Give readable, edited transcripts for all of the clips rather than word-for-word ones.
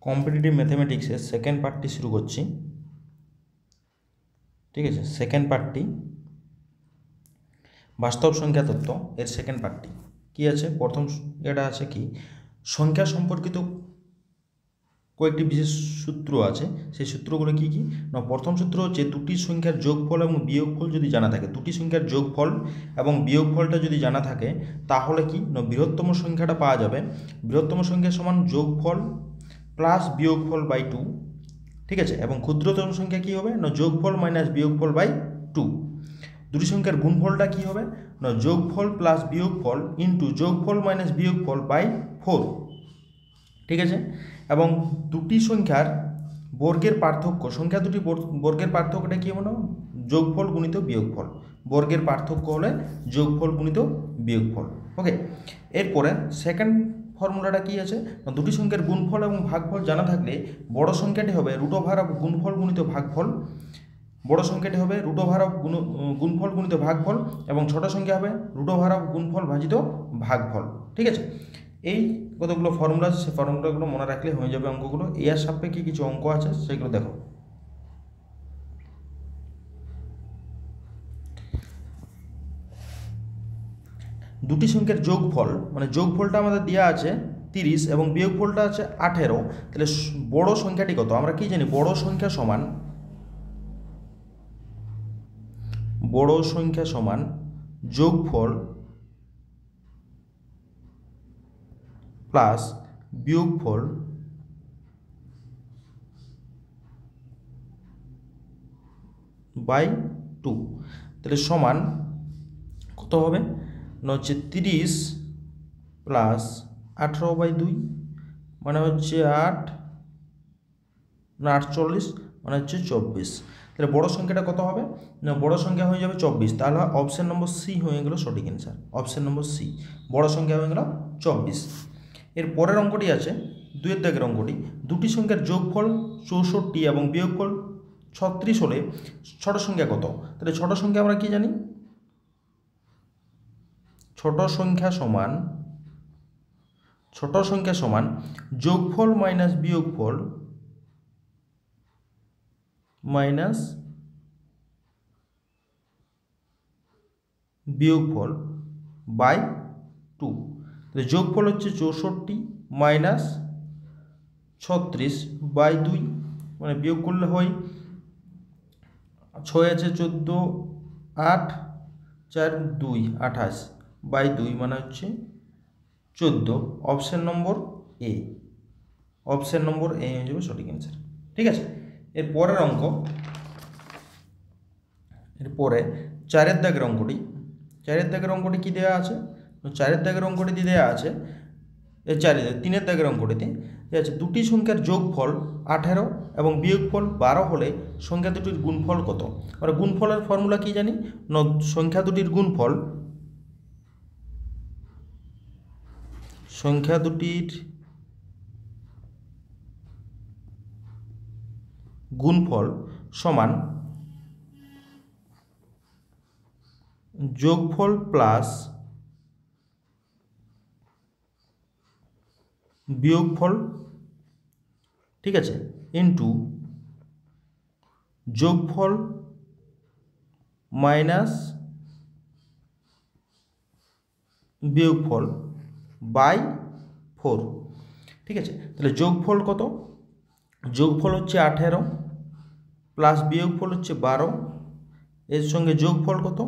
Competitive ম্যাথমেটিক্সের second পার্টটি শুরু করছি। ঠিক আছে, সেকেন্ড পার্টটি বাস্তব সংখ্যা তত্ত্ব এর সেকেন্ড পার্টটি কি আছে? প্রথম এটা আছে কি সংখ্যা সম্পর্কিত কয়েকটি বিশেষ সূত্র আছে। সেই সূত্রগুলো কি কি না, প্রথম সূত্র হচ্ছে দুটি সংখ্যার যোগফল এবং বিয়োগফল যদি জানা থাকে, দুটি সংখ্যার যোগফল এবং বিয়োগফলটা যদি জানা থাকে তাহলে কি না বৃহত্তম সংখ্যাটা পাওয়া যাবে। বৃহত্তম সংখ্যা সমান যোগফল প্লাস বিয়োগফল বাই 2। ঠিক আছে, এবং ক্ষুদ্রতম সংখ্যা কি হবে না যোগফল মাইনাস বিয়োগফল বাই 2। দুটি সংখ্যার গুণফলটা কি হবে না যোগফল প্লাস বিয়োগফল ইন্টু যোগফল মাইনাস বিয়োগফল বাই 4। ঠিক আছে, এবং দুটি সংখ্যার বর্গের পার্থক্য, সংখ্যা দুটি বর্গের পার্থক্যটা কী হবে না যোগফল গুণিত বিয়োগফল। বর্গের পার্থক্য হলে যোগফল গুণিত বিয়োগফল। ওকে, এরপরে সেকেন্ড ফর্মুলাটা কি আছে, দুটি সংখ্যার গুণফল এবং ভাগফল জানা থাকলে বড় সংখ্যাটি হবে রুট ওভার অফ গুণফল গুণিত ভাগফল। বড় সংখ্যাটি হবে রুট ওভার অফ গুণফল গুণিত ভাগফল, এবং ছোট সংখ্যা হবে রুট ওভার অফ গুণফল ভাজিত ভাগফল। ঠিক আছে, এই কতগুলো ফর্মুলা আছে, সেই ফর্মুলাগুলো মনে রাখলে হয়ে যাবে অঙ্কগুলো। এর সাপেক্ষে কিছু অঙ্ক আছে সেগুলো দেখো। দুটি সংখ্যার যোগফল মানে যোগফলটা আমাদের দেওয়া আছে 30 এবং বিয়োগফলটা আছে 18। তাহলে বড় সংখ্যাটি কত? আমরা কি জানি বড় সংখ্যা সমান যোগফল প্লাস বিয়োগফল বাই 2। তাহলে সমান কত হবে না হচ্ছে 30 প্লাস 18/2 মানে হচ্ছে 8 না 48 মানে হচ্ছে 24। তাহলে বড় সংখ্যাটা কত হবে না বড় সংখ্যা হয়ে যাবে 24। তাহলে অপশন নম্বর সি হয়ে গেল সঠিক অ্যান্সার। অপশন নম্বর সি, বড় সংখ্যা হয়ে গেল 24। এর পরের অঙ্কটি আছে 2 দাগের অঙ্কটি। দুটি সংখ্যার যোগফল 64 এবং বিয়োগফল 36 হলে ছোট সংখ্যা কত? তাহলে ছোট সংখ্যা আমরা কি জানি, ছোট সংখ্যা সমান যোগফল মাইনাস বিয়োগফল মাইনাস বিয়োগফল বাই 2। তাহলে যোগফল হচ্ছে 64 মাইনাস 36/2 মানে বিয়োগ করলে হয় 6 আছে 14, 8, 4, 2 28/2 মানে হচ্ছে 14। অপশন নম্বর এ, অপশন নম্বর এ হয়ে যাবে সঠিক অ্যান্সার। ঠিক আছে, এর পরের অঙ্ক, এরপরে 4 দাগের অঙ্কটি। 4 দাগের অঙ্কটি কি দেওয়া আছে? 4 দাগের অঙ্কটি দেওয়া আছে 3 দাগের অঙ্কটিতে আছে দুটি সংখ্যার যোগফল 18 এবং বিয়োগফল 12 হলে সংখ্যা দুটির গুণফল কত? আমরা গুণফলের ফর্মুলা কি জানি না সংখ্যা দুটির গুণফল সমান যোগফল প্লাস বিয়োগফল, ঠিক আছে, ইন্টু যোগফল মাইনাস বিয়োগফল বাই 4। ঠিক আছে, তাহলে যোগফল কত? যোগফল হচ্ছে 18 প্লাস বিয়োগফল হচ্ছে 12, এর সঙ্গে যোগফল কত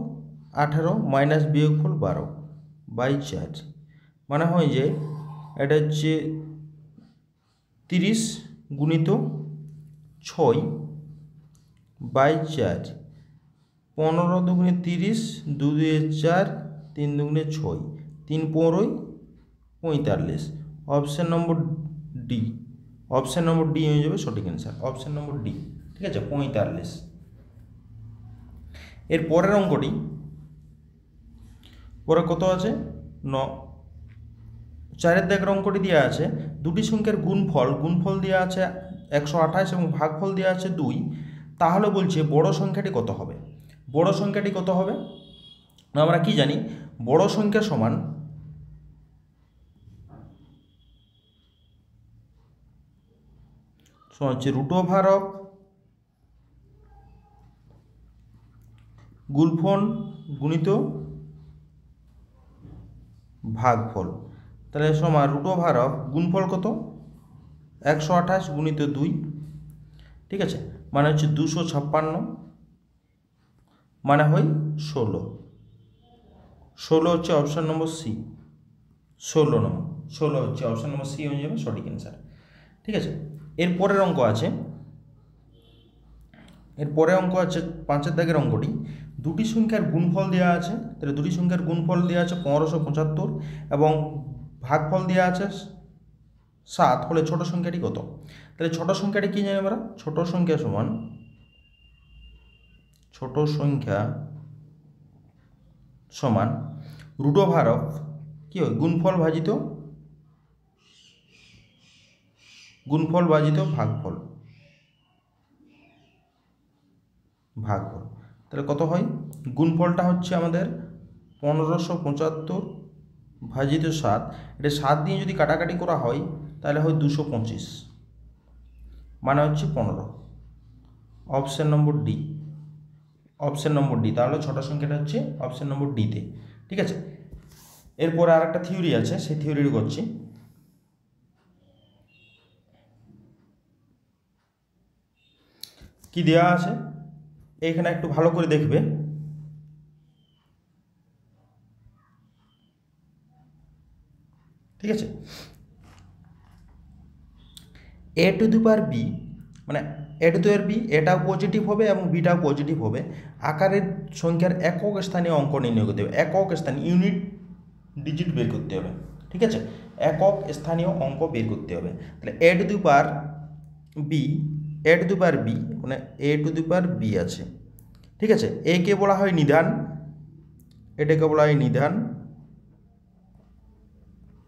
18 মাইনাস বিয়োগফল 12/4 মানে হয় যে এটা হচ্ছে 30 গুণিত 6/4, 15 দুগুণে 30, 2 2 4, 3 দুগুণে 6, 3 15 45। Option number D, option number D হয়ে যাবে সঠিক অ্যান্সার। অপশান নম্বর ডি, ঠিক আছে, 45। এর পরের অঙ্কটি পরে কত আছে 4 দাগের অঙ্কটি দেওয়া আছে দুটি সংখ্যার গুণফল দেওয়া আছে 128 এবং ভাগফল দেওয়া আছে 2। তাহলে বলছে বড় সংখ্যাটি কত হবে? বড় সংখ্যাটি কত হবে আমরা কি জানি বড় সংখ্যা সমান সমান হচ্ছে রুট ওভার অফ গুণফল গুণিত ভাগফল। তাহলে সমান রুট ওভার অফ গুণফল কত 128 গুণিত 2, ঠিক আছে, মানে হচ্ছে 256, মানে হয় 16। 16 হচ্ছে অপশান নম্বর সি, 16 হচ্ছে অপশান নম্বর সি হয়ে যাবে সঠিক অ্যান্সার। ঠিক আছে, এর পরের অঙ্ক আছে, এর পরের অঙ্ক আছে 5 দাগের অঙ্কটি। দুটি সংখ্যার গুণফল দেওয়া আছে, তাহলে দুটি সংখ্যার গুণফল দেওয়া আছে 1575 এবং ভাগফল দেওয়া আছে 7, হলে ছোট সংখ্যাটি কত? তাহলে ছোট সংখ্যাটি কি জানি আমরা? ছোট সংখ্যা সমান রুট ওভার অফ কি হয় গুণফল ভাজিত ভাগফল। তাহলে কত হয়? গুণফলটা হচ্ছে আমাদের 1575 ভাজিত 7, এটা 7 দিয়ে যদি কাটাকাটি করা হয় তাহলে হয় 225, মানে হচ্ছে 15। অপশান নম্বর ডি, তাহলে ছোট সংখ্যাটা হচ্ছে অপশান নম্বর ডিতে। ঠিক আছে, এরপরে আর একটা থিওরি আছে, সেই থিওরিটি করছি। কি দেওয়া আছে এইখানে একটু ভালো করে দেখবে। ঠিক আছে, a to the power b, মানে a to the power b এটাও পজিটিভ হবে এবং বিটাও পজিটিভ হবে। আকারের সংখ্যার একক স্থানীয় অঙ্ক নির্ণয় করতে হবে, একক স্থানীয় ইউনিট ডিজিট বের করতে হবে। ঠিক আছে, একক স্থানীয় অঙ্ক বের করতে হবে। তাহলে a to the power b, মানে a to the power b আছে। ঠিক আছে, a কে বলা হয় নিধান, এটাকে বলা হয় নিধান,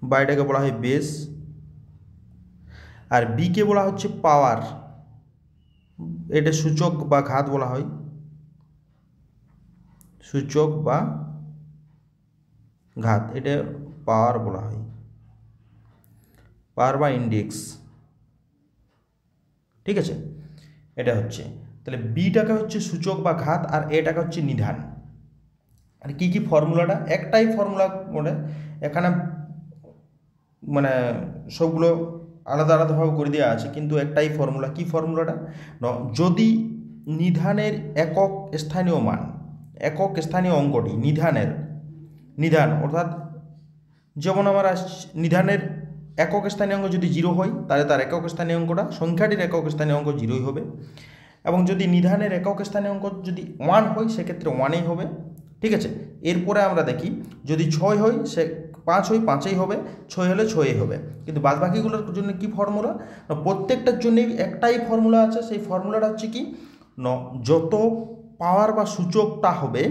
বা এটাকে বলা হয় বেস, আর বি কে বলা হচ্ছে পাওয়ার, এটা সূচক বা ঘাত বলা হয়, সূচক বা ঘাত, এটা পাওয়ার বলা হয়, পাওয়ার বা ইন্ডেক্স। ঠিক আছে, এটা হচ্ছে, তাহলে বিটাকে হচ্ছে সূচক বা ঘাত আর এটাকে হচ্ছে নিধান। আর কি কি ফর্মুলাটা? একটাই ফর্মুলা, মানে এখানে মানে সবগুলো আলাদা আলাদাভাবে করে দেওয়া আছে, কিন্তু একটাই ফর্মুলা। কি ফর্মুলাটা? যদি নিধানের একক স্থানীয় মান, একক স্থানীয় অঙ্কটি নিধান অর্থাৎ যেমন আমার নিধানের একক স্থানীয় অঙ্ক যদি 0 হয় তাহলে তার একক স্থানীয় অঙ্কটা, সংখ্যাটির একক স্থানীয় অঙ্ক 0ই হবে, এবং যদি নিধানের একক স্থানীয় অঙ্ক যদি 1 হয় সেক্ষেত্রে 1ই হবে। ঠিক আছে, এরপরে আমরা দেখি যদি 6 হয়, সে 5 হয় 5ই হবে, 6 হলে 6ই হবে। কিন্তু বাদবাকিগুলোর জন্য কি ফর্মুলা? প্রত্যেকটার জন্যই একটাই ফর্মুলা আছে, সেই ফর্মুলাটা হচ্ছে কি, যত পাওয়ার বা সূচকটা হবে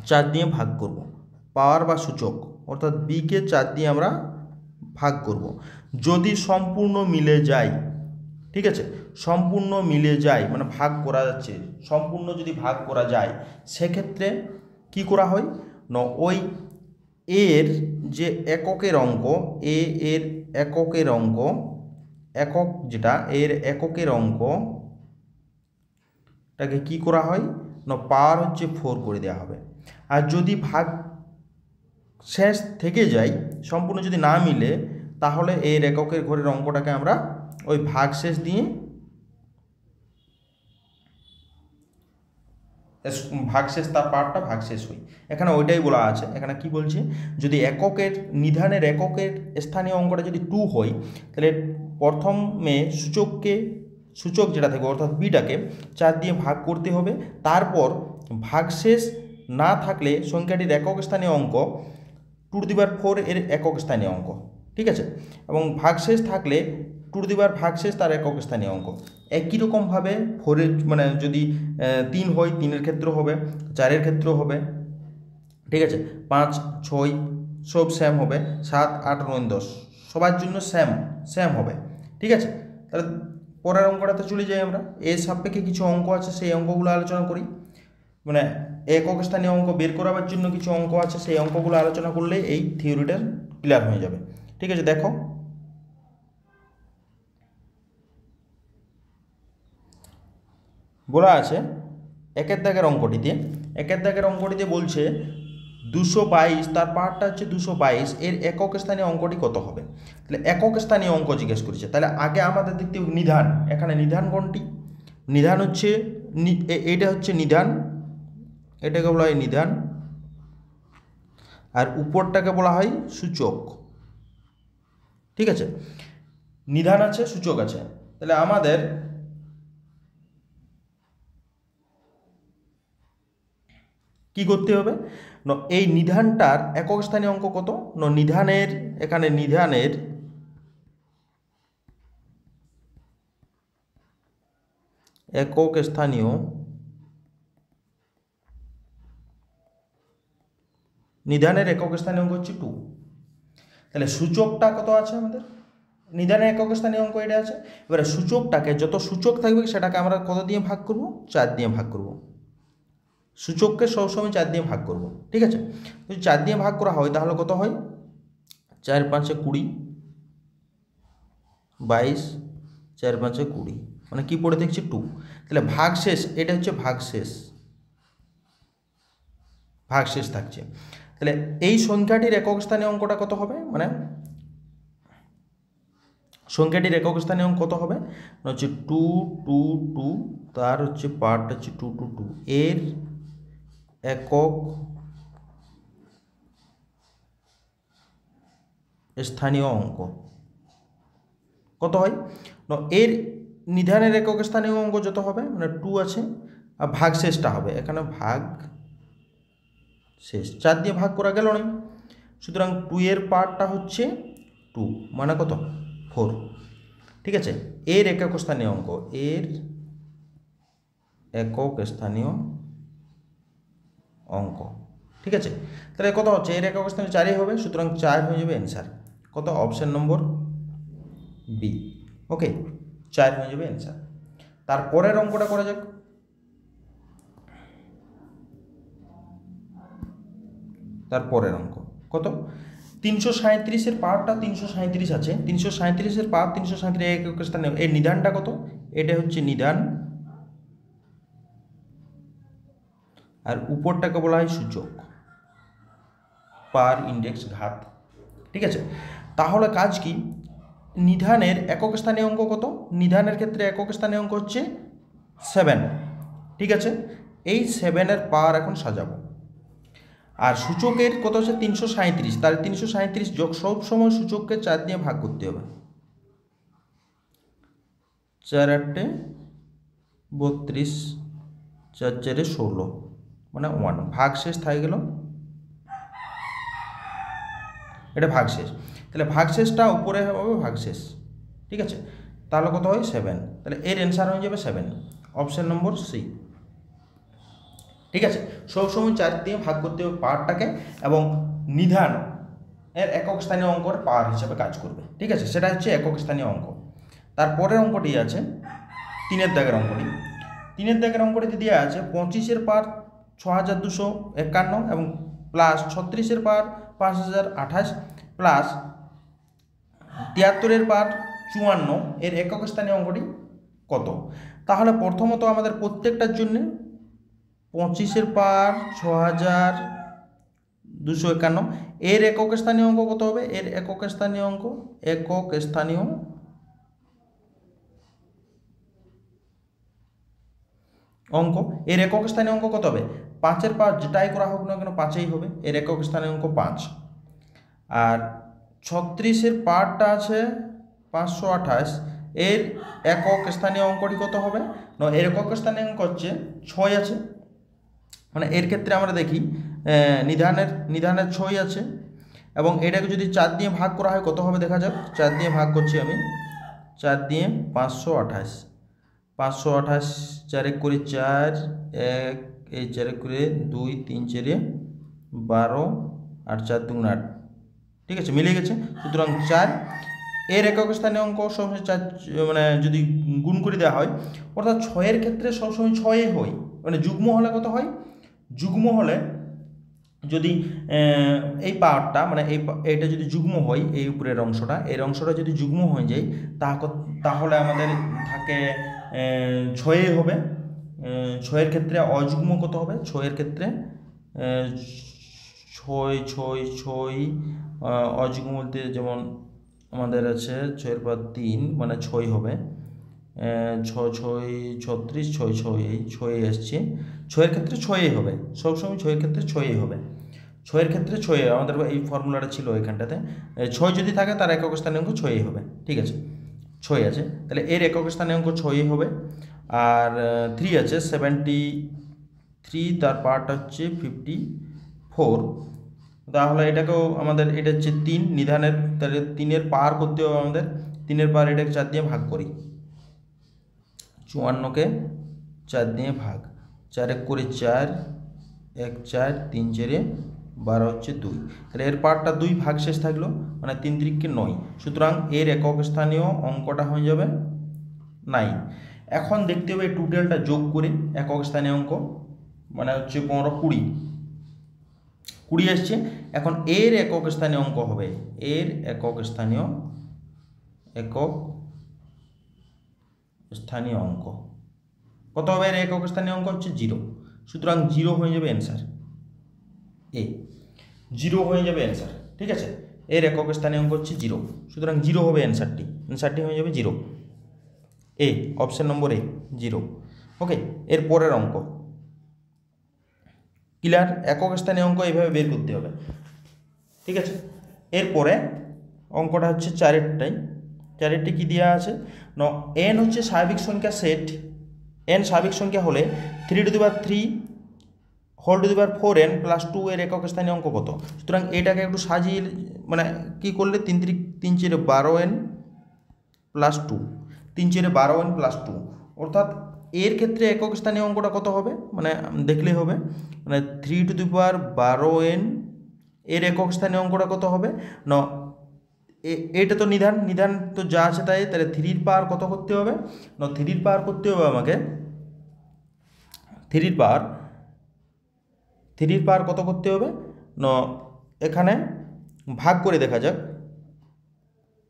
4 দিয়ে ভাগ করব, পাওয়ার বা সূচক অর্থাৎ বিকে 4 দিয়ে আমরা ভাগ করব। যদি সম্পূর্ণ মিলে যায়, ঠিক আছে, সম্পূর্ণ মিলে যায় মানে ভাগ করা যাচ্ছে, সম্পূর্ণ যদি ভাগ করা যায় সেক্ষেত্রে কি করা হয় না, ওই এর যে এককের অঙ্ক, এর এককের অঙ্ক, একক যেটা এর এককের অঙ্কটাকে কি করা হয় না, পাওয়ার হচ্ছে 4 করে দেওয়া হবে। আর যদি ভাগ শেষ থেকে যায়, সম্পূর্ণ যদি না মিলে, তাহলে এর এককের ঘরের অঙ্কটাকে আমরা ওই ভাগশেষ দিয়ে ভাগশেষ, তার পার্টটা ভাগশেষ হই। এখানে ওইটাই বলা আছে। এখানে কি বলছে, যদি এককের নিধানের এককের স্থানীয় অঙ্কটা যদি 2 হয় তাহলে প্রথমে সূচক যেটা থাকবে অর্থাৎ বিটাকে 4 দিয়ে ভাগ করতে হবে, তারপর ভাগশেষ না থাকলে সংখ্যাটির একক স্থানীয় অঙ্ক 2 টু দি পাওয়ার 4 এর একক স্থানীয় অঙ্ক। ঠিক আছে, এবং ভাগশেষ থাকলে 2 টু দি পাওয়ার ভাগশেষ তার একক স্থানীয় অঙ্ক। একই রকমভাবে 4-এর মানে যদি 3 হয় 3-এর ক্ষেত্রেও হবে, 4-এর ক্ষেত্রেও হবে। ঠিক আছে, 5, 6 সব সেম হবে, 7, 8, 9, 10 সবার জন্য সেম হবে। ঠিক আছে, তাহলে পরের অঙ্কটাতে চলে যাই আমরা। এর সাপেক্ষে কিছু অঙ্ক আছে, সেই অঙ্কগুলো আলোচনা করি। মানে একক স্থানীয় অঙ্ক বের করার জন্য কিছু অঙ্ক আছে, সেই অঙ্কগুলো আলোচনা করলে এই থিওরিটা ক্লিয়ার হয়ে যাবে। ঠিক আছে, দেখো বলা আছে একের দাগের অঙ্কটিতে বলছে 222, তার পার্টটা হচ্ছে 222, এর একক স্থানীয় অঙ্কটি কত হবে। তাহলে একক স্থানীয় অঙ্ক জিজ্ঞেস করেছে। তাহলে আগে আমাদের দেখতে হবে নিধান। এখানে নিধান কোনটি? নিধান হচ্ছে এইটা হচ্ছে নিধান, এটাকে বলা হয় নিধান, আর উপরটাকে বলা হয় সূচক। ঠিক আছে, নিধান আছে, সূচক আছে। তাহলে আমাদের কি করতে হবে? এই নিধানটার একক স্থানীয় অঙ্ক কত? নিধানের, এখানে নিধানের একক স্থানীয়, নিধানের একক স্থানীয় অঙ্ক হচ্ছে 2। তাহলে সূচকটা কত আছে আমাদের? নিধানের একক স্থানীয় অঙ্ক এটা আছে। এবারে সূচকটাকে, যত সূচক থাকবে সেটাকে আমরা কত দিয়ে ভাগ করব? 4 দিয়ে ভাগ করব। সূচককে সবসময় 4 দিয়ে ভাগ করব। ঠিক আছে, যদি 4 দিয়ে ভাগ করা হয় তাহলে কত হয়? 4 5 20, 22, 4 5 20, মানে কি পড়ে দেখছি 2। তাহলে ভাগশেষ, এটা হচ্ছে ভাগশেষ থাকছে। তাহলে এই সংখ্যাটির একক স্থানীয় অঙ্কটা কত হবে? মানে সংখ্যাটির একক স্থানীয় অঙ্ক কত হবে? হচ্ছে 2 2 2, তার হচ্ছে পার্ট হচ্ছে 2 2 2, এর একক স্থানীয় অঙ্ক কত হয়? এর নিধানের একক স্থানীয় অঙ্ক যত হবে, মানে 2 আছে, আর ভাগশেষটা হবে এখানে ভাগ শেষ, 4 দিয়ে ভাগ করা গেল না, সুতরাং 2 এর পার্টটা হচ্ছে 2, মানে কত? 4। ঠিক আছে, এর একক স্থানীয় অঙ্ক, এর একক স্থানীয় অঙ্ক। ঠিক আছে, তাহলে কত হচ্ছে? এর একক স্থানীয় 4ই হবে, সুতরাং 4 হয়ে যাবে অ্যান্সার। কত? Option number B. ওকে, 4 হয়ে যাবে অ্যান্সার। তারপরের অঙ্কটা করা যাক। তারপরের অঙ্ক কত? 337-এর পাওয়ারটা 337 আছে, 337-এর পাওয়ার 337 একক স্থানে, এর নিধানটা কত? এটা হচ্ছে নিধান, আর উপরটাকে বলা হয় সূচক, পার ইন্ডেক্স ঘাত। ঠিক আছে, তাহলে কাজ কি? নিধানের একক স্থানীয় অঙ্ক কত? নিধানের ক্ষেত্রে একক স্থানীয় অঙ্ক হচ্ছে 7। ঠিক আছে, এই 7-এর পাওয়ার এখন সাজাবো। আর সূচকের কত হচ্ছে? 337, তার 337 যোগ, সব সময় সূচককে 4 দিয়ে ভাগ করতে হবে। 4 8 32, 4 4 16, মানে 1, ভাগশেষ থাকে গেল, এটা ভাগশেষ। তাহলে ভাগশেষটা উপরে হবে ভাগশেষ। ঠিক আছে, তাহলে কত হয়? 7। তাহলে এর অ্যান্সার হয়ে যাবে 7, অপশন নম্বর সি। ঠিক আছে, সবসময় 4 দিয়ে ভাগ করতে হবে পাওয়ারটাকে, এবং নিধান এর একক স্থানীয় অঙ্কর পাওয়ার হিসাবে কাজ করবে। ঠিক আছে, সেটা হচ্ছে একক স্থানীয় অঙ্ক। তারপরের অঙ্কটি আছে 3-এর দাগের অঙ্কটি। 3-এর দাগের অঙ্কটিতে দেওয়া আছে 25-এর পাওয়ার 6251 এবং প্লাস 36-এর পাওয়ার 5028 প্লাস 73-এর পাওয়ার 54, এর একক স্থানীয় অঙ্কটি কত? তাহলে প্রথমত আমাদের প্রত্যেকটার জন্য 25-এর পাওয়ার 6251, এর একক স্থানীয় অঙ্ক কত হবে? এর একক স্থানীয় অঙ্ক, একক স্থানীয় অঙ্ক, এর একক স্থানীয় অঙ্ক কত হবে? 5-এর পাওয়ার যেটাই করা হোক না কেন 5ই হবে, এর একক স্থানীয় অঙ্ক 5। আর 36-এর পাওয়ারটা আছে 528, এর একক স্থানীয় অঙ্কটি কত হবে? না, এর একক স্থানীয় অঙ্ক হচ্ছে 6 আছে, মানে এর ক্ষেত্রে আমরা দেখি নিধানের 6 আছে, এবং এটাকে যদি 4 দিয়ে ভাগ করা হয় কত হবে দেখা যাক। 4 দিয়ে ভাগ করছি আমি, 4 দিয়ে 528, 528, 4 1 করে 4, 1 এই 4 1 করে 2 3 4 12, 8 4 2 8। ঠিক আছে, মিলে গেছে, সুতরাং 4। এর একক স্থানীয় অঙ্ক সবসময় 4, মানে যদি গুণ করে দেওয়া হয়, অর্থাৎ 6-এর ক্ষেত্রে সবসময় 6 হয়, মানে যুগ্ম হলে কত হয়? যুগ্ম হলে যদি এই পাওয়ারটা, মানে এইটা যদি যুগ্ম হয়, এই উপরের অংশটা, এর অংশটা যদি যুগ্ম হয়ে যায় তাহলে আমাদের থাকে 6 হবে, ছয়ের ক্ষেত্রে অযুগ্ম কত হবে? ছয়ের ক্ষেত্রে ছয় ছয় ছয় অযুগ্ম বলতে যেমন আমাদের আছে ছয়ের পর 3 মানে 6 হবে, 6 6 36, 6 6 এই 6 এসছে, ছয়ের ক্ষেত্রে 6 হবে, সবসময় ছয়ের ক্ষেত্রে 6 হবে, ছয়ের ক্ষেত্রে 6 আমাদের এই ফর্মুলাটা ছিল এখানটাতে। 6 যদি থাকে তার একক স্থানীয় অঙ্ক 6 হবে, ঠিক আছে, 6 আছে, তাহলে এর একক স্থানীয় অঙ্ক 6 হবে। আর 3 আছে 73, তার পার্ট হচ্ছে 54, তাহলে এটাকেও আমাদের, এটা হচ্ছে 3 নিধানের, তাহলে 3-এর পার করতে হবে আমাদের, 3-এর পার এটাকে 4 দিয়ে ভাগ করি, 54কে 4 দিয়ে ভাগ, 4 1 করে 4, 1 4, 3 4 12 হচ্ছে 2, তাহলে এর পার্টটা 2 ভাগ শেষ থাকলো, মানে 3 3 9, সুতরাং এর একক স্থানীয় অঙ্কটা হয়ে যাবে 9। এখন দেখতে হবে টোটালটা যোগ করে একক স্থানীয় অঙ্ক, মানে হচ্ছে 15 20 20 আসছে। এখন এর একক স্থানীয় অঙ্ক হবে, এর একক স্থানীয় অঙ্ক কত হবে? এর একক স্থানীয় অঙ্ক হচ্ছে 0, সুতরাং 0 হয়ে যাবে অ্যান্সার, এ 0 হয়ে যাবে অ্যান্সার, ঠিক আছে, এর একক স্থানীয় অঙ্ক হচ্ছে 0, সুতরাং 0 হবে অ্যান্সারটি হয়ে যাবে 0, এ অপশন নম্বর এ 0। ওকে, এর পরের অঙ্ক ক্লিয়ার, একক স্থানীয় অঙ্ক এইভাবে বের করতে হবে, ঠিক আছে। এরপরে অঙ্কটা হচ্ছে 4-এরটি কি দেওয়া আছে? n হচ্ছে স্বাভাবিক সংখ্যা সেট, n স্বাভাবিক সংখ্যা হলে 3^3 4n + 2 এর একক স্থানীয় অঙ্ক কত? সুতরাং এটাকে একটু সাজিয়ে, মানে কি করলে 3 4 12n + 2, 3 4 12n + 2, অর্থাৎ এর ক্ষেত্রে একক স্থানীয় অঙ্কটা কত হবে? মানে দেখলেই হবে, মানে 3^12n এর একক স্থানীয় অঙ্কটা কত হবে? এটা তো নিধান তো যা আছে তাই, তাহলে 3-র পাওয়ার কত করতে হবে? 3-র পাওয়ার করতে হবে আমাকে, 3-র পাওয়ার কত করতে হবে? এখানে ভাগ করে দেখা যাক,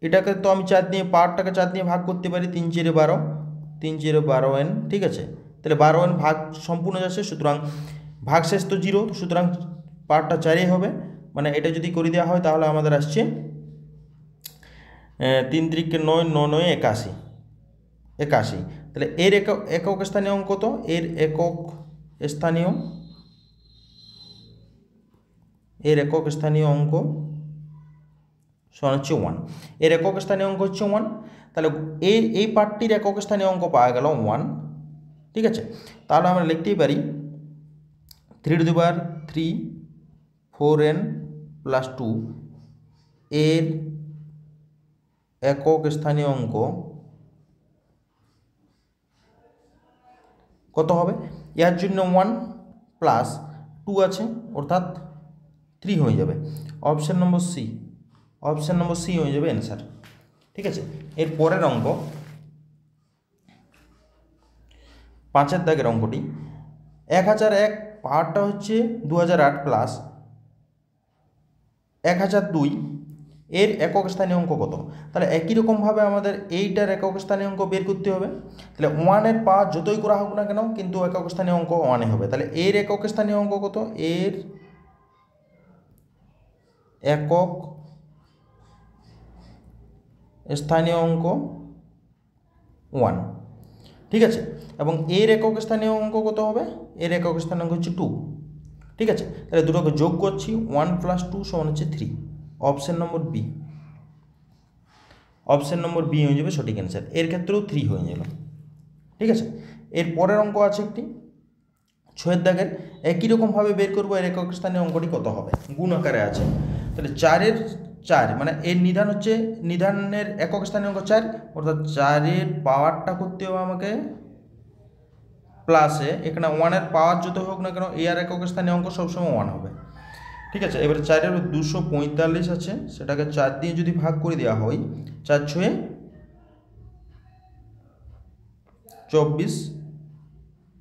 এটাকে তো আমি 4 দিয়ে, পাওয়ারটাকে 4 দিয়ে ভাগ করতে পারি, 3 4 12, 3 4 12n, ঠিক আছে, তাহলে 12n ভাগ সম্পূর্ণ যাচ্ছে, সুতরাং ভাগশেষ তো 0, সুতরাং পাওয়ারটা 4 হবে, মানে এটা যদি করে দেওয়া হয় তাহলে আমাদের আসছে 3 3 9 9 9 81, তাহলে এর একক স্থানীয় অঙ্ক কত? এর একক স্থানীয় অঙ্ক সমান হচ্ছে 1, এর একক স্থানীয় অঙ্ক হচ্ছে 1, তাহলে এই পার্টটির একক স্থানীয় অঙ্ক পাওয়া গেল 1, ঠিক আছে, তাহলে আমরা লিখতেই পারি 3^3 4n + 2 এর একক স্থানীয় অঙ্ক কত হবে? এর জন্য 1 + 2 আছে, অর্থাৎ 3 হয়ে যাবে, অপশন নম্বর সি হয়ে যাবে অ্যান্সার, ঠিক আছে। এর পরের অঙ্ক 5-এর দাগের অঙ্কটি, 1001 পাওয়ারটা হচ্ছে 2008 + 1002 এর একক স্থানীয় অঙ্ক কত? তাহলে একই রকমভাবে আমাদের এইটার একক স্থানীয় অঙ্ক বের করতে হবে, তাহলে 1-এর পাওয়ার যতই করা হোক না কেন কিন্তু একক স্থানীয় অঙ্ক 1-এ হবে, তাহলে এর একক স্থানীয় অঙ্ক কত? এর একক স্থানীয় অঙ্ক 1, ঠিক আছে, এবং এর একক স্থানীয় অঙ্ক কত হবে? এর একক স্থানীয় অঙ্ক হচ্ছে 2, ঠিক আছে, তাহলে দুটোকে যোগ করছি, 1 + 2 সমান হচ্ছে 3, অপশন নম্বর বি হয়ে যাবে সঠিক অ্যান্সার, এর ক্ষেত্রেও 3 হয়ে গেল, ঠিক আছে। এর পরের অঙ্ক আছে একটি 6-এর দাগের, একই রকমভাবে বের করবো এর একক স্থানীয় অঙ্কটি কত হবে, গুণ আকারে আছে, তাহলে 4-এর 4, মানে এর নিধানের একক স্থানীয় অঙ্ক 4, অর্থাৎ 4-এর পাওয়ারটা করতে হবে আমাকে প্লাসে, এখানে 1-এর পাওয়ার যত হোক না কেন এর একক স্থানীয় অঙ্ক সবসময় 1 হবে, ঠিক আছে। এবারে 4-এর 245 আছে, সেটাকে 4 দিয়ে যদি ভাগ করে দেওয়া হয়, 4 6 24,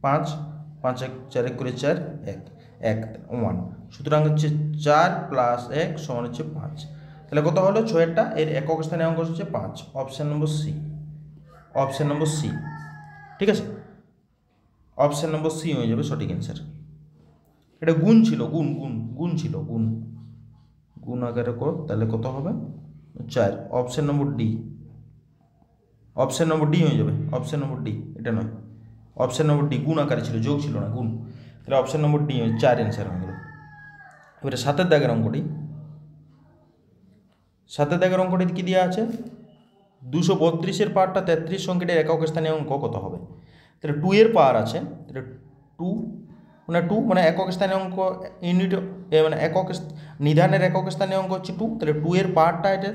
5 5 1 4 1 করে 4 1 1 1, সুতরাং হচ্ছে 4 + 1 সমান হচ্ছে 5, তাহলে কত হলো? 6-এরটা এর একক স্থানীয় অঙ্ক হচ্ছে 5, অপশন নম্বর সি, ঠিক আছে। অপশন নম্বর সি হয়ে যাবে সঠিক অ্যান্সার। এটা গুণ ছিল, গুণ ছিল, গুণ আকারে কর, তাহলে কত হবে 4। Option number D, option number D হয়ে যাবে, অপশন নম্বর ডি, এটা নয়, অপশন নম্বর ডি, গুণ আকারে ছিল, যোগ ছিল না, গুণ। তাহলে অপশন নম্বর ডি 4 অ্যান্সার হয়ে গেল। এবারে 7 দাগের অঙ্কটি, 7 দাগের অঙ্কটি কি দেওয়া আছে, 232-এর পাওয়ারটা 33 সংখ্যাটির একক স্থানীয় অঙ্ক কত হবে? তাহলে 2 এর পাওয়ার আছে, তাহলে 2 মানে একক স্থানীয় অঙ্ক, ইউনিট মানে একক নিধানের একক স্থানীয় অঙ্ক হচ্ছে 2। তাহলে 2 এর পাওয়ারটা এটা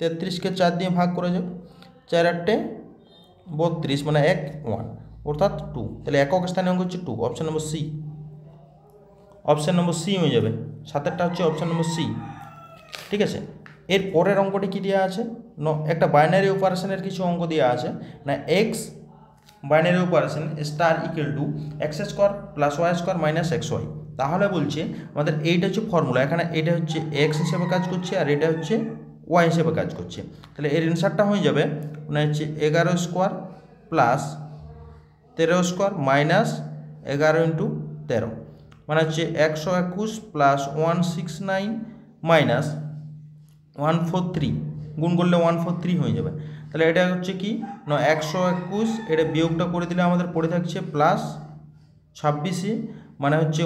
33কে 4 দিয়ে ভাগ করে যাবে, 4 8 32 মানে 1 1 অর্থাৎ 2। তাহলে একক স্থানীয় অঙ্ক হচ্ছে 2, option number C, option number C হয়ে যাবে। 7-এরটা হচ্ছে অপশন নম্বর সি। ঠিক আছে, এর পরের অঙ্কটি কি দেওয়া আছে, একটা বাইনারি অপারেশনের কিছু অঙ্ক দেওয়া আছে না, x binary operation star equal to x square plus y square minus x y. তাহলে বলছে আমাদের এইটা হচ্ছে ফর্মুলা, এখানে এটা হচ্ছে এক্স হিসেবে কাজ করছে আর এটা হচ্ছে ওয়াই হিসেবে কাজ করছে। তাহলে এর অ্যান্সারটা হয়ে যাবে মানে হচ্ছে 11 square plus 13 square minus 11 into 13 মানে হচ্ছে 121 প্লাস 169 মাইনাস 143, গুণ করলে 143 হয়ে যাবে। তাহলে এটা হচ্ছে কি না 121, এটা বিয়োগটা করে দিলে আমাদের পড়ে থাকছে প্লাস 26 মানে হচ্ছে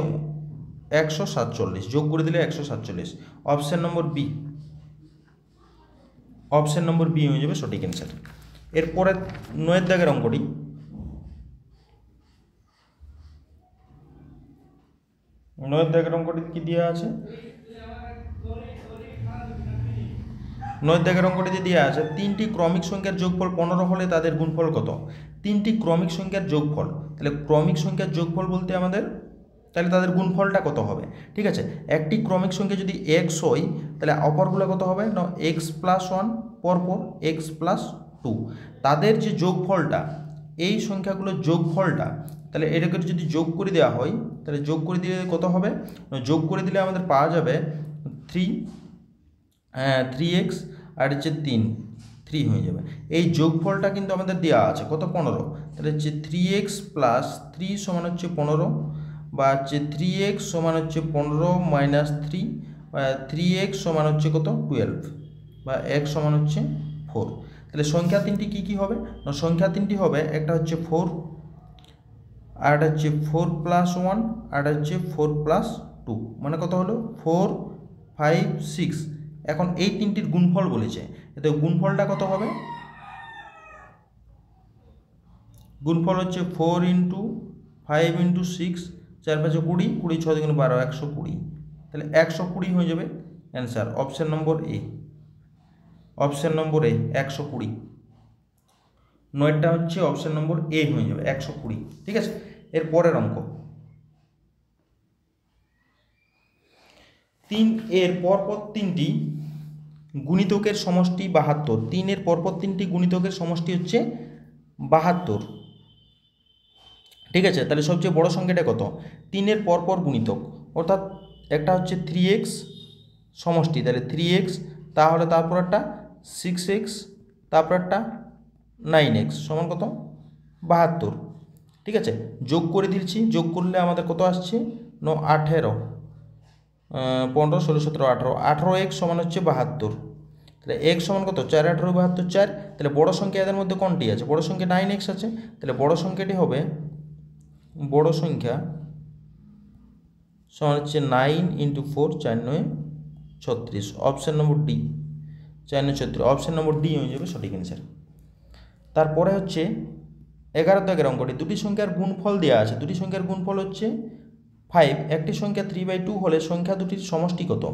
147, যোগ করে দিলে 147। Option number B, option number B হয়ে যাবে সঠিক অ্যান্সার। এরপরে 9 দাগের অঙ্কটি, 9 দাগের অঙ্কটি কি দেওয়া আছে, 9 দাগের অঙ্কটিতে দেওয়া আছে 3টি ক্রমিক সংখ্যার যোগফল 15 হলে তাদের গুণফল কত? 3টি ক্রমিক সংখ্যার যোগফল, তাহলে ক্রমিক সংখ্যার যোগফল বলতে আমাদের তাহলে তাদের গুণফলটা কত হবে? ঠিক আছে, একটি ক্রমিক সংখ্যা যদি এক্স হয় তাহলে অপরগুলো কত হবে না এক্স প্লাস 1 পরপর এক্স প্লাস 2, তাদের যে যোগফলটা এই সংখ্যাগুলোর যোগফলটা, তাহলে এটাকে যদি যোগ করে দেওয়া হয় তাহলে যোগ করে দিলে কত হবে, যোগ করে দিলে আমাদের পাওয়া যাবে 3x আর হচ্ছে 3 হয়ে যাবে। এই যোগফলটা কিন্তু আমাদের দেওয়া আছে কত 15, তাহলে হচ্ছে 3x প্লাস 3 সমান হচ্ছে 15 বা হচ্ছে 3x সমান হচ্ছে 15 মাইনাস 3, 3x সমান হচ্ছে কত 12 বা x সমান হচ্ছে 4। তাহলে সংখ্যা তিনটি কি কি হবে না, সংখ্যা তিনটি হবে একটা হচ্ছে 4 আর একটা হচ্ছে 4 প্লাস 1 আর একটা হচ্ছে 4 প্লাস 2 মানে কত হলো 4 5 6। এখন এই তিনটির গুণফল বলেছে, এতে গুণফলটা কত হবে, গুণফল হচ্ছে 4 ইন্টু 5 ইন্টু 6, 4 5 20, 20 6 2 12, 120। তাহলে 120 হয়ে যাবে অ্যান্সার, অপশান নম্বর এ, অপশান নম্বর এ 120। 9টা হচ্ছে অপশান নম্বর এ হয়ে যাবে 120। ঠিক আছে, এর পরের অঙ্ক 3 এর পরপর 3টি গুণিতকের সমষ্টি 72, 3 এর পরপর 3টি গুণিতকের সমষ্টি হচ্ছে 72। ঠিক আছে, তাহলে সবচেয়ে বড় সংখ্যাটা কত, 3 এর পরপর গুণিতক অর্থাৎ একটা হচ্ছে 3x সমষ্টি, তাহলে 3x, তাহলে তারপর একটা 6x, তারপর একটা 9x সমান কত 72। ঠিক আছে, যোগ করে দিচ্ছি, যোগ করলে আমাদের কত আসছে 18, 15 16 17 18, 18x সমান হচ্ছে 72। তাহলে x সমান কত 4 18 72 4। তাহলে বড় সংখ্যা এদের মধ্যে কোনটি আছে, বড় সংখ্যা 9x আছে, তাহলে বড় সংখ্যাটি হবে, বড় সংখ্যা সমান হচ্ছে 9 into 4 4 9 36, option number D 4 9 36, option number D হয়ে যাবে সঠিক অ্যান্সার। তারপরে হচ্ছে 11 দাগের অঙ্কটি, দুটি সংখ্যার গুণফল দেওয়া আছে, দুটি সংখ্যার গুণফল হচ্ছে 5, একটি সংখ্যা 3/2 হলে সংখ্যা দুটির সমষ্টি কত?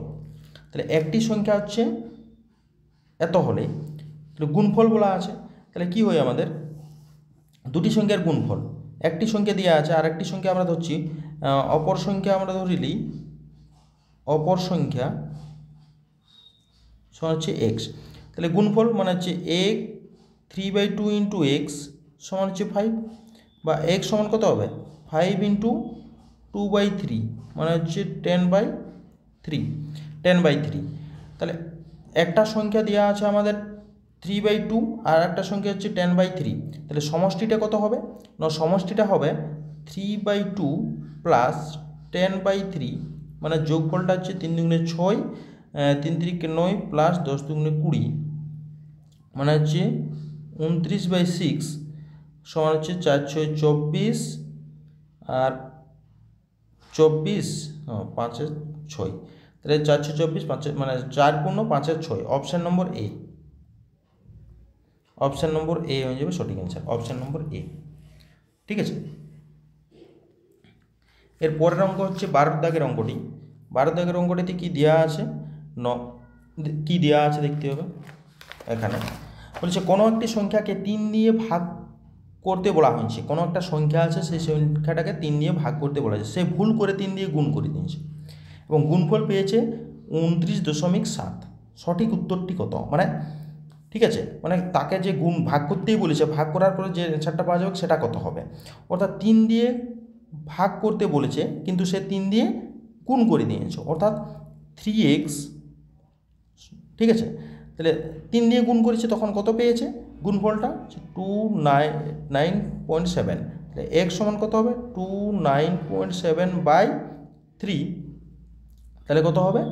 তাহলে একটি সংখ্যা হচ্ছে এত হলে গুণফল বলা আছে, তাহলে কি হয় আমাদের দুটি সংখ্যার গুণফল, একটি সংখ্যা দেওয়া আছে আর একটি সংখ্যা আমরা ধরছি, অপর সংখ্যা আমরা ধরিলি, অপর সংখ্যা সমান হচ্ছে x, তাহলে গুণফল মানে হচ্ছে a 3/2 ইন্টু এক্স সমান হচ্ছে 5 বা x সমান কত হবে 5 ইন্টু 2/3 মানে হচ্ছে 10/3। তাহলে একটা সংখ্যা দেওয়া আছে আমাদের 3/2 আর একটা সংখ্যা হচ্ছে 10/3, তাহলে সমষ্টিটা কত হবে না, সমষ্টিটা হবে 3/2 প্লাস 10/3 মানে যোগফলটা হচ্ছে 3 দুগুণে 6, 3 3 9 প্লাস 10 দুগুণে 20 মানে হচ্ছে 29/6 সমান হচ্ছে 4 6 24 আর 24 5 6, তাহলে 4 6 24 5 মানে 4 পূর্ণ 5 6। অপশান নম্বর এ, অপশান নম্বর এ হয়ে যাবে সঠিক অ্যান্সার, অপশান নম্বর এ। ঠিক আছে, এর পরের অঙ্ক হচ্ছে 12 দাগের অঙ্কটি। 12 দাগের অঙ্কটিতে কি দেওয়া আছে, কি দেওয়া আছে দেখতে হবে। এখানে বলছে কোনো একটি সংখ্যাকে 3 দিয়ে ভাগ করতে বলা হয়েছে, কোনো একটা সংখ্যা আছে সেই সংখ্যাটাকে 3 দিয়ে ভাগ করতে বলা হয়েছে, সে ভুল করে 3 দিয়ে গুণ করে দিয়েছে এবং গুণফল পেয়েছে 29.7। সঠিক উত্তরটি কত? মানে ঠিক আছে, মানে তাকে যে গুণ ভাগ করতেই বলেছে, ভাগ করার পরে যে অ্যান্সারটা পাওয়া যাবে সেটা কত হবে, অর্থাৎ 3 দিয়ে ভাগ করতে বলেছে কিন্তু সে 3 দিয়ে গুণ করে দিয়েছে, অর্থাৎ 3x। ঠিক আছে, তাহলে 3 দিয়ে গুণ করেছে তখন কত পেয়েছে, গুণফলটা 299.7, তাহলে x সমান কত হবে 29.7/3, তাহলে কত হবে,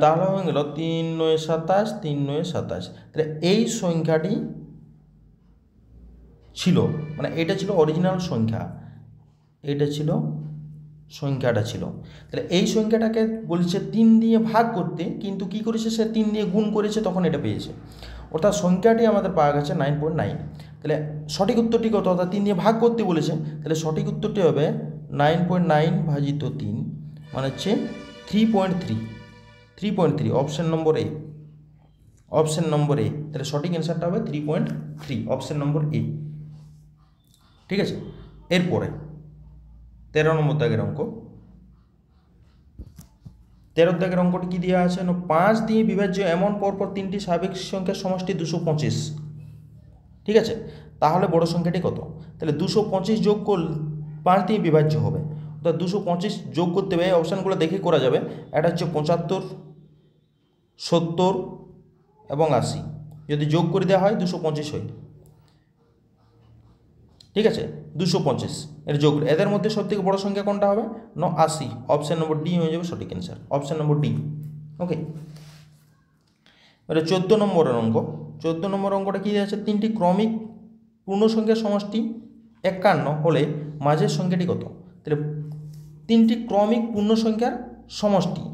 তাহলে হয়ে গেল 3 9 27, 3 9 27। তাহলে এই সংখ্যাটি ছিল, মানে এটা ছিল অরিজিনাল সংখ্যা, এটা ছিল সংখ্যাটা ছিল। তাহলে এই সংখ্যাটাকে বলছে 3 দিয়ে ভাগ করতে, কিন্তু কি করেছে সে 3 দিয়ে গুণ করেছে তখন এটা পেয়েছে, অর্থাৎ সংখ্যাটি আমাদের পাওয়া গেছে 9.9। তাহলে সঠিক উত্তরটি কত, অর্থাৎ 3 দিয়ে ভাগ করতে বলেছে, তাহলে সঠিক উত্তরটি হবে 9.9 ভাজিত 3 মানে হচ্ছে 3.3, অপশান নম্বর এ, অপশান নম্বর এ। তাহলে সঠিক অ্যান্সারটা হবে 3.3, অপশান নম্বর এ। ঠিক আছে, এরপরে 13 নম্বর দাগের অঙ্ক। 13 দাগের অঙ্কটি কি দেওয়া আছে, 5 দিয়ে বিভাজ্য এমন পরপর 3টি স্বাভাবিক সংখ্যার সমষ্টি 225। ঠিক আছে, তাহলে বড় সংখ্যাটি কত? তাহলে 225 যোগ করলে 5 দিয়ে বিভাজ্য হবে, অর্থাৎ 225 যোগ করতে হবে, অপশানগুলো দেখে করা যাবে। এটা হচ্ছে 75, 70 এবং 80, যদি যোগ করে দেওয়া হয় 225 হয়। ঠিক আছে, 225 এর যোগ, এদের মধ্যে সবথেকে বড় সংখ্যা কোনটা হবে, 80, অপশান নম্বর ডি হয়ে যাবে সঠিক অ্যান্সার, অপশান নম্বর ডি। ওকে, এবারে 14 নম্বরের অঙ্ক। 14 নম্বর অঙ্কটা কী আছে, 3টি ক্রমিক পূর্ণ সংখ্যার সমষ্টি 51 হলে মাঝের সংখ্যাটি কত? তাহলে 3টি ক্রমিক পূর্ণ সংখ্যার সমষ্টি,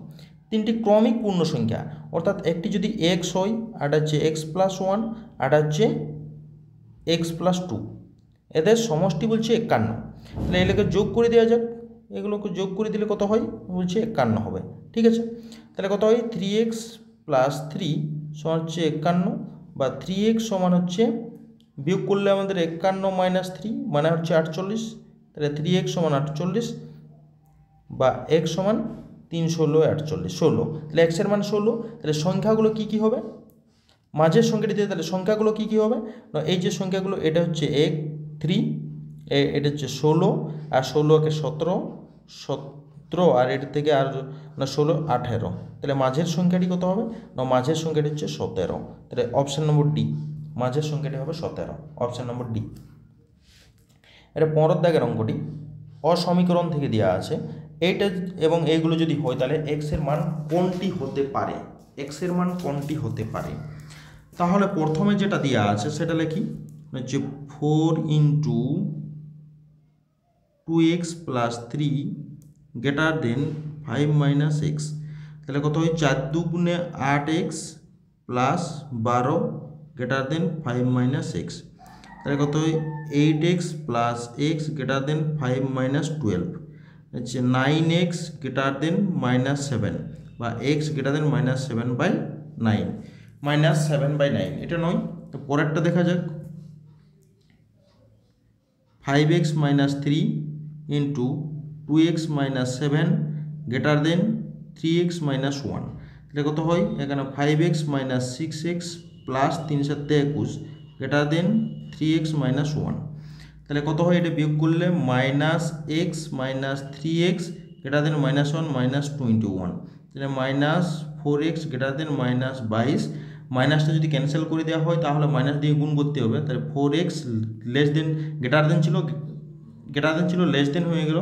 3টি ক্রমিক পূর্ণ সংখ্যা, অর্থাৎ একটি যদি x হয়, আর হচ্ছে x+1, আর হচ্ছে x+2, এদের সমষ্টি বলছে 51। তাহলে এগুলোকে যোগ করে দেওয়া যাক, এগুলোকে যোগ করে দিলে কত হয়, বলছে 51 হবে। ঠিক আছে, তাহলে কত হয়, 3x + 3 সমান হচ্ছে 51, বা 3x সমান হচ্ছে, বিয়োগ করলে আমাদের 51 - 3 মানে হচ্ছে 48, তাহলে 3x সমান 48, বা x সমান 3 16 48 16, তাহলে x এর মান 16। তাহলে সংখ্যাগুলো কি কি হবে, মাঝের সংখ্যাটি দিয়ে, তাহলে সংখ্যাগুলো কি কি হবে না, এই যে সংখ্যাগুলো, এটা হচ্ছে 1 3, এটা হচ্ছে 16, আর 16 কে 17 17, আর এর থেকে আর না 16 18, তাহলে মাঝের সংখ্যাটি কত হবে না, মাঝের সংখ্যাটি হচ্ছে 17, তাহলে অপশান নম্বর ডি, মাঝের সংখ্যাটি হবে 17, অপশান নম্বর ডি। এটা 15 দাগের অঙ্কটি, অসমীকরণ থেকে দেওয়া আছে এইটা এবং এইগুলো যদি হয় তাহলে এক্স এর মান কোনটি হতে পারে, এক্স এর মান কোনটি হতে পারে। তাহলে প্রথমে যেটা দেওয়া আছে সেটা লিখি, হচ্ছে 4 × 2x + 3 > 5 - x, তাহলে কত হয়, 4 × 2 = 8x + 12 > 5 - x, তাহলে কত হয়, 8x + x > 5 - 12, হচ্ছে 9x > -7, বা x > -7/9, -7/9, এটা নয়। তো পরেরটা দেখা যাক, 5x - 3 × 2x - 7 > 3x - 1, তাহলে কত হয়, এখানে 5x - 6x + 3 × 7 = 21 > 3x - 1, তাহলে কত হয়, এটা বিয়োগ করলে -x - 3x > -1 - 21, তাহলে -4x > -22, মাইনাসটা যদি ক্যান্সেল করে দেওয়া হয় তাহলে মাইনাস দিয়ে গুণ করতে হবে, তাহলে 4x < ছিল গ্রেটার দেন ছিল লেস দেন হয়ে গেল,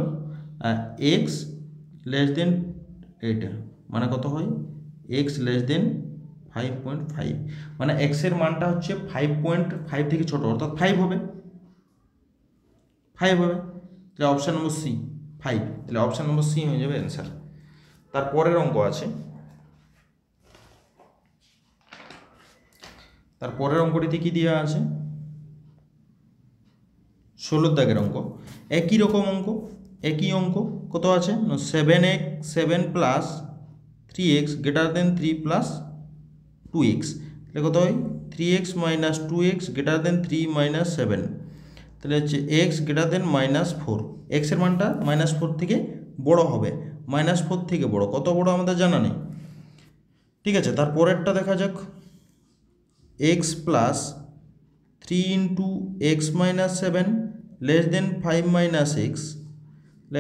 আর এক্স লেস দেন এইটা মানে কত হয় এক্স লেস দেন 5.5, মানে এক্সের মানটা হচ্ছে 5.5 থেকে ছোট অর্থাৎ 5 হবে, 5 হবে। তাহলে অপশান নম্বর সি 5, তাহলে অপশান নম্বর সি হয়ে যাবে অ্যান্সার। তারপরের অঙ্ক আছে, তারপরের অঙ্কটিতে কি দেওয়া আছে 16 দাগের অঙ্ক, একই রকম অঙ্ক, একই অঙ্ক কত আছে 7 plus 3x greater than 3 plus 2x, তাহলে কত হয় 3x minus 2x greater than 3 minus 7, তাহলে হচ্ছে x গ্রেটার দেন -4, এক্সের মানটা -4 থেকে বড় হবে, -4 থেকে বড়, কত বড় আমাদের জানা নেই, ঠিক আছে। তারপরেরটা দেখা যাক, x plus 3 into x minus 7 less than 5 minus x,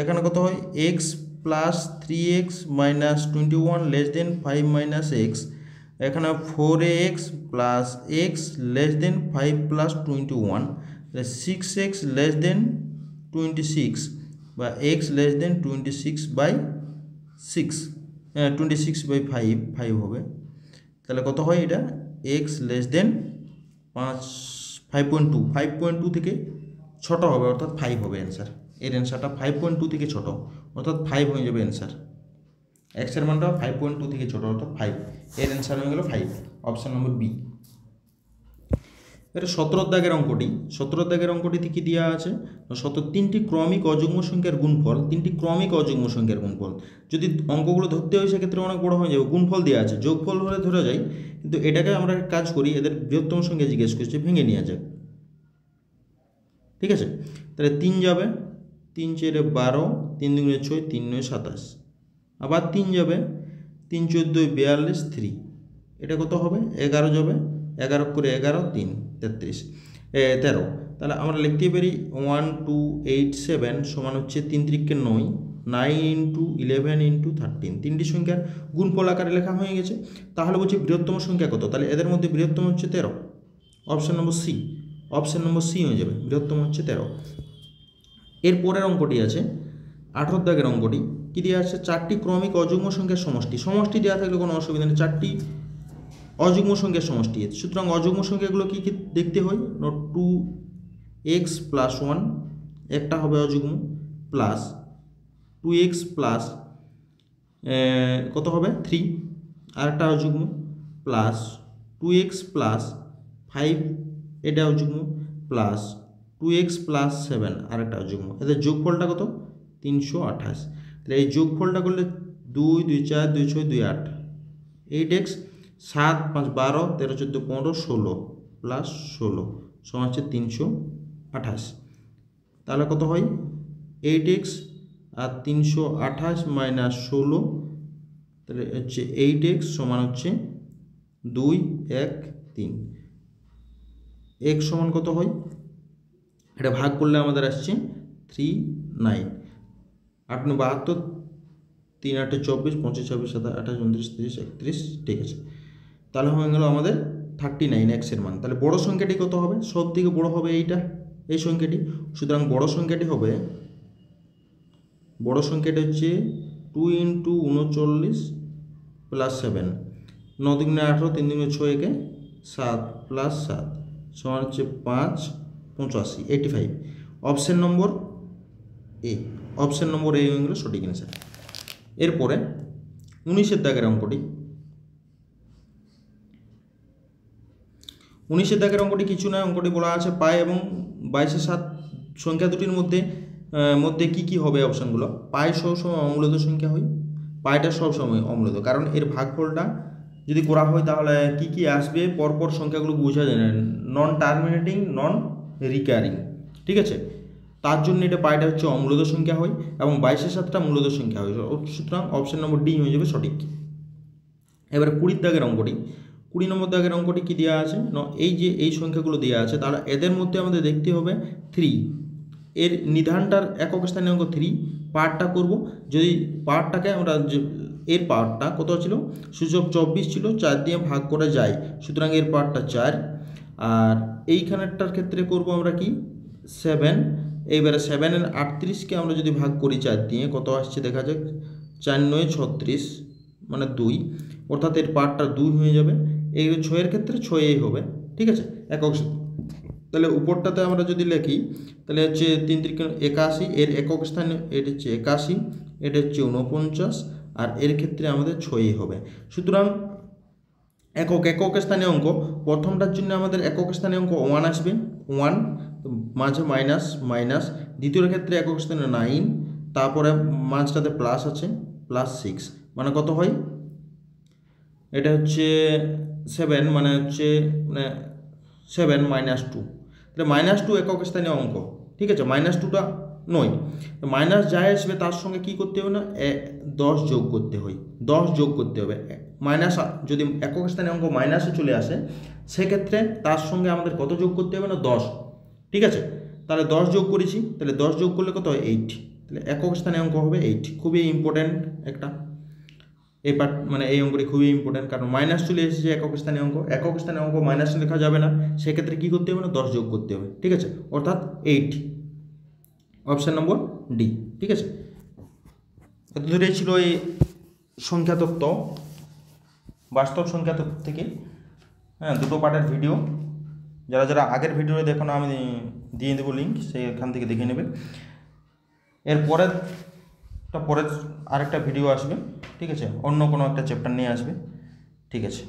এখানে কত হয় x plus 3x minus 21 less than 5 minus x, এখানে 4x plus x less than 5 plus 21, 6x less than 26 বা x লেস দেন 26/5 হবে, তাহলে কত হয় এটা x লেস দেন 5.2 থেকে ছোট হবে অর্থাৎ 5 হবে অ্যান্সার, এর অ্যান্সারটা 5.2 থেকে ছোট অর্থাৎ 5 হয়ে যাবে অ্যান্সার, এক্সের মানটা 5.2 থেকে ছোট অর্থাৎ 5, এর অ্যান্সার হয়ে গেল 5, অপশান নম্বর বি। এটা 17 দাগের অঙ্কটি, 17 দাগের অঙ্কটিতে কি দেওয়া আছে 3টি ক্রমিক অযুগ্ম সংখ্যার গুণফল, 3টি ক্রমিক অযুগ্ম সংখ্যার গুণফল, যদি অঙ্কগুলো ধরতে হয় সেক্ষেত্রে অনেক বড় হয়ে যাবে, গুণফল দেওয়া আছে যোগফল হলে ধরা যায়, কিন্তু এটাকে আমরা কাজ করি এদের বৃহত্তম সংখ্যা জিজ্ঞেস করছে, ভেঙে নেওয়া যাক, ঠিক আছে। তাহলে 3 যাবে, 3 × 4 = 12, 3 × 2 = 6, 3 × 9 = 27, আবার 3 যাবে, 3 × 4 = 42, 3, এটা কত হবে 11 যাবে, 11 করে 11 3 13, তাহলে আমরা লিখতে পারি 1287 সমান হচ্ছে 3 × 3 = 9, 9 × 11 × 13, তিনটি সংখ্যার গুণফল আকারে লেখা হয়ে গেছে। তাহলে বলছি বৃহত্তম সংখ্যা কত, তাহলে এদের মধ্যে বৃহত্তম হচ্ছে 13, option number C, option number C হয়ে যাবে, বৃহত্তম হচ্ছে 13। এর পরের অঙ্কটি আছে 18 দাগের অঙ্কটি, কি দেওয়া আছে 4টি ক্রমিক অযুগ্ম সংখ্যার সমষ্টি, সমষ্টি দেওয়া থাকলে কোনো অসুবিধা নেই, 4টি অযুগ্ম সংখ্যার সমষ্টি, সুতরাং অযুগ্ম সংখ্যাগুলো কি কি দেখতে হয় 2x প্লাস 1 একটা হবে অযুগ্ম, প্লাস 2x প্লাস কত হবে 3 আরেকটা অযুগ্ম, প্লাস 2x প্লাস 5 এটা অযুগ্ম, প্লাস 2x প্লাস 7 আরেকটা অযুগ্ম, এদের যোগফলটা কত 328, তাহলে এই যোগফলটা করলে 2 2 4 2 6 2 8, 8x 7 5 12 13 14 15 16 প্লাস 16 সমান হচ্ছে 328, তাহলে কত হয় 8x আর 328 মাইনাস 16, তাহলে হচ্ছে 8x সমান হচ্ছে 2 1 3, x সমান কত হয় এটা ভাগ করলে আমাদের আসছে 3 9, 8 9 72 3 8 24 25 26 27 28 29 30 31, ঠিক আছে। তাহলে হয়ে গেল আমাদের 39 এক্সের মান। তাহলে বড় সংখ্যাটি কত হবে, সব থেকে বড় হবে এইটা, এই সংখ্যাটি, সুতরাং বড় সংখ্যাটি হবে, বড় সংখ্যাটি হচ্ছে 2 × 39 প্লাস 7, 9 × 18 3 × 6 = 7 প্লাস 7 সমান হচ্ছে 5 85 85, অপশান নম্বর এ, অপশান নম্বর এ হয়ে গেল সঠিক অ্যান্সার। এরপরে 19 দাগের অঙ্কটি, 19 দাগের অঙ্কটি কিছু নয়, অঙ্কটি বলা আছে পাই এবং 22/7 সংখ্যা দুটির মধ্যে কি কি হবে অপশানগুলো, পাই সবসময় অমূলত সংখ্যা হয়, পাইটা সবসময় অমূলত, কারণ এর ভাগফলটা যদি করা হয় তাহলে কি কি আসবে পরপর সংখ্যাগুলো বোঝা যায় না, নন টার্মিনেটিং নন রিকারিং, ঠিক আছে, তার জন্য এটা পাইটা হচ্ছে অমূলত সংখ্যা হয় এবং 22/7টা মূলত সংখ্যা হয়, সুতরাং অপশান নম্বর ডি হয়ে যাবে সঠিক। এবারে 20 দাগের অঙ্কটি, 20 নম্বর দাগের অঙ্কটি কি দেওয়া আছে এই যে এই সংখ্যাগুলো দেওয়া আছে, তাহলে এদের মধ্যে আমাদের দেখতে হবে 3, এর নিধানটার একক স্থানীয় অঙ্ক 3, পার্টটা করব, যদি পার্টটাকে আমরা এর পার্টটা কত ছিল সূচক 24 ছিল, 4 দিয়ে ভাগ করা যায়, সুতরাং এর পার্টটা 4, আর এইখানেরটার ক্ষেত্রে করব আমরা কি 7, এইবারে 7-এর 38কে আমরা যদি ভাগ করি 4 দিয়ে কত আসছে দেখা যাক, 4 9 36 মানে 2, অর্থাৎ এর পার্টটা 2 হয়ে যাবে। এই 6-এর ক্ষেত্রে 6ই হবে, ঠিক আছে, একক। তাহলে উপরটাতে আমরা যদি লিখি তাহলে হচ্ছে 3 × 81, এর একক স্থানে এটা হচ্ছে 81, এটা হচ্ছে 49, আর এর ক্ষেত্রে আমাদের 6ই হবে। সুতরাং একক স্থানীয় অঙ্ক, প্রথমটার জন্য আমাদের একক স্থানীয় অঙ্ক 1 আসবে, 1 মাঝে মাইনাস মাইনাস, দ্বিতীয় ক্ষেত্রে একক স্থানীয় 9, তারপরে মাঝটাতে প্লাস আছে +6, মানে কত হয়, এটা হচ্ছে 7, মানে হচ্ছে মানে 7 - 2, তাহলে -2 একক স্থানীয় অঙ্ক, ঠিক আছে, -2টা নয়, তো মাইনাস যাই আসবে তার সঙ্গে কি করতে হবে না 10 যোগ করতে হয়, 10 যোগ করতে হবে। মাইনাস যদি একক স্থানীয় অঙ্ক মাইনাসে চলে আসে সেক্ষেত্রে তার সঙ্গে আমাদের কত যোগ করতে হবে না 10, ঠিক আছে, তাহলে 10 যোগ করেছি, তাহলে 10 যোগ করলে কত হয় 8, তাহলে একক স্থানীয় অঙ্ক হবে 8। খুবই ইম্পর্ট্যান্ট একটা এই পার্ট, মানে এই অঙ্কটি খুবই ইম্পর্ট্যান্ট, কারণ মাইনাস চলে এসেছে একক স্থানীয় অঙ্ক, একক স্থানীয় অঙ্ক মাইনাস লেখা যাবে না, সেক্ষেত্রে কী করতে হবে না 10 যোগ করতে হবে, ঠিক আছে, অর্থাৎ 8, অপশান নম্বর ডি, ঠিক আছে। এত দূরে ছিল এই সংখ্যা তত্ত্ব, বাস্তব সংখ্যা তত্ত্ব থেকে, হ্যাঁ, দুটো পার্টের ভিডিও, যারা যারা আগের ভিডিও দেখো না আমি দিয়ে দেবো লিঙ্ক, সেখান থেকে দেখে নেবে। এর পরের আরেকটা ভিডিও আসবে, ঠিক আছে, অন্য কোনো একটা চ্যাপ্টার নিয়ে আসবে, ঠিক আছে।